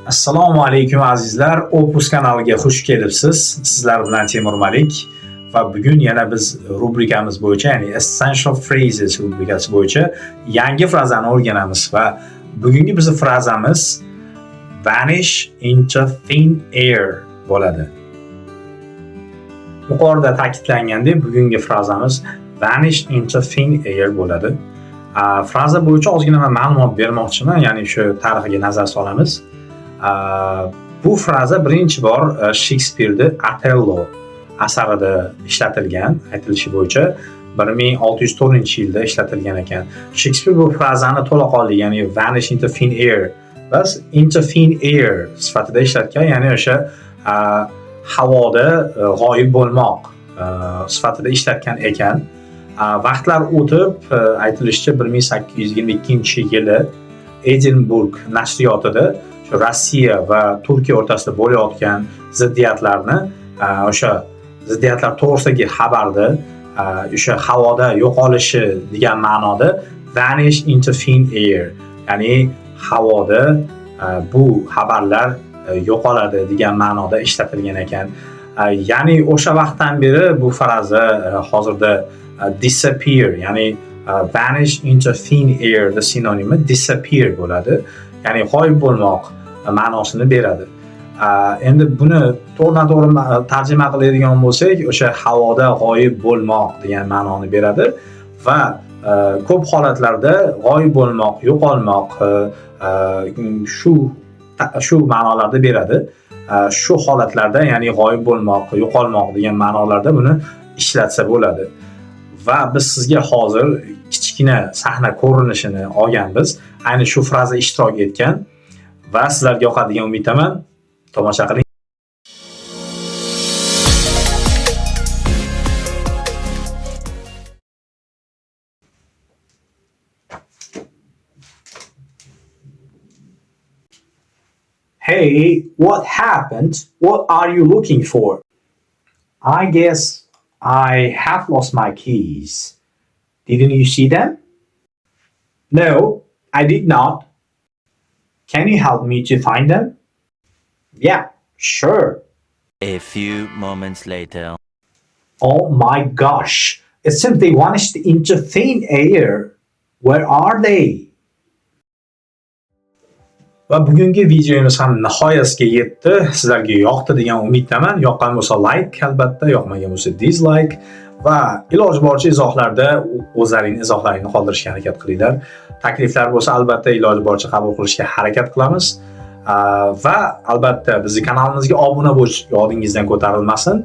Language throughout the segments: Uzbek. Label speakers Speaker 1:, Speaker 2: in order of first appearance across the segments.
Speaker 1: Assalomu alaykum azizlar, Opus kanaliga xush kelibsiz. Sizlar bilan Temur Malik va bugun yana biz rubrikamiz bo'yicha, ya'ni Essential Phrases rubrikasi bo'yicha yangi frazani o'rganamiz va bugungi bizning frazamiz vanish into thin air bo'ladi. Yuqorida ta'kidlangandek, bugungi frazamiz vanish into thin air bo'ladi. Fraza bo'yicha ozgina ma'lumot bermoqchiman, ya'ni shu tarixiga nazar solamiz. Bu fraza birinchi bor Shekspirning Othello asarida ishlatilgan, aytilishi bo'yicha 1604-yilda ishlatilgan ekan. Shekspir bu frazani to'laqonli, ya'ni vanish into thin air bas into thin air sifatida ishlatgan, ya'ni o'sha havoda g'oyib bo'lmoq sifatida ishlatgan ekan. Vaqtlar o'tib, aytilishicha 1822-yili Edinburg nashriyotida Rossiya va Turkiya o'rtasida bo'layotgan ziddiyatlarni, o'sha ziddiyatlar to'g'risidagi xabarni o'sha havoda yo'qolishi degan ma'noda vanish into thin air, ya'ni havoda bu xabarlar yo'qoladi degan ma'noda ishlatilgan ekan. Ya'ni o'sha vaqtdan beri bu fraza hozirda disappear, ya'ni vanish into thin air da sinonimi disappear bo'ladi, ya'ni g'oyib bo'lmoq ma'nosini beradi. Endi buni to'g'ridan-to'g'ri tarjima qiladigan bo'lsak, o'sha havoda g'oyib bo'lmoq degan ma'noni beradi va ko'p holatlarda g'oyib bo'lmoq, yo'qolmoq shu ma'nolarda beradi. Shu holatlarda, ya'ni g'oyib bo'lmoq, yo'qolmoq degan ma'nolarda buni ishlatsa bo'ladi. Va biz sizga hozir kichkina sahna ko'rinishini olganmiz. Ayni shu fraza ishtirok etgan va sizlarga yoqadigan umiddaman. Tomosha qiling. Hey, what happened? What are you looking for? I guess I have lost my keys. Didn't you see them? No, I did not. Can you help me to find them? Yeah, sure.
Speaker 2: A few moments later.
Speaker 1: Oh my gosh, it seems they vanished into thin air. Where are they? Va bugungi videomiz ham nihoyasiga yetdi. Sizlarga yoqdi degan umiddaman. Yoqqan bo'lsa like, albatta, yoqmagan bo'lsa dislike va iloji boricha izohlarda o'zlaringning izohlaringni qoldirishga harakat qilinglar. Takliflar bo'lsa albatta iloji boricha qabul qilishga harakat qilamiz. Va albatta bizning kanalimizga obuna bo'lish yodingizdan ko'tarilmasin.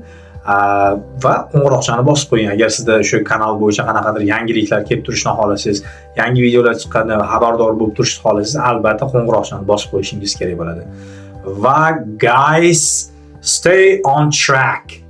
Speaker 1: Va qo'ng'iroqchani bosib qo'ying. Agar sizda shu kanal bo'yicha qanaqadir yangiliklar kelib turishini xohlasangiz, yangi videolar chiqqanda xabardor bo'lib turishni xohlasangiz, albatta qo'ng'iroqchani bosib qo'yishingiz kerak bo'ladi. Va guys, stay on track.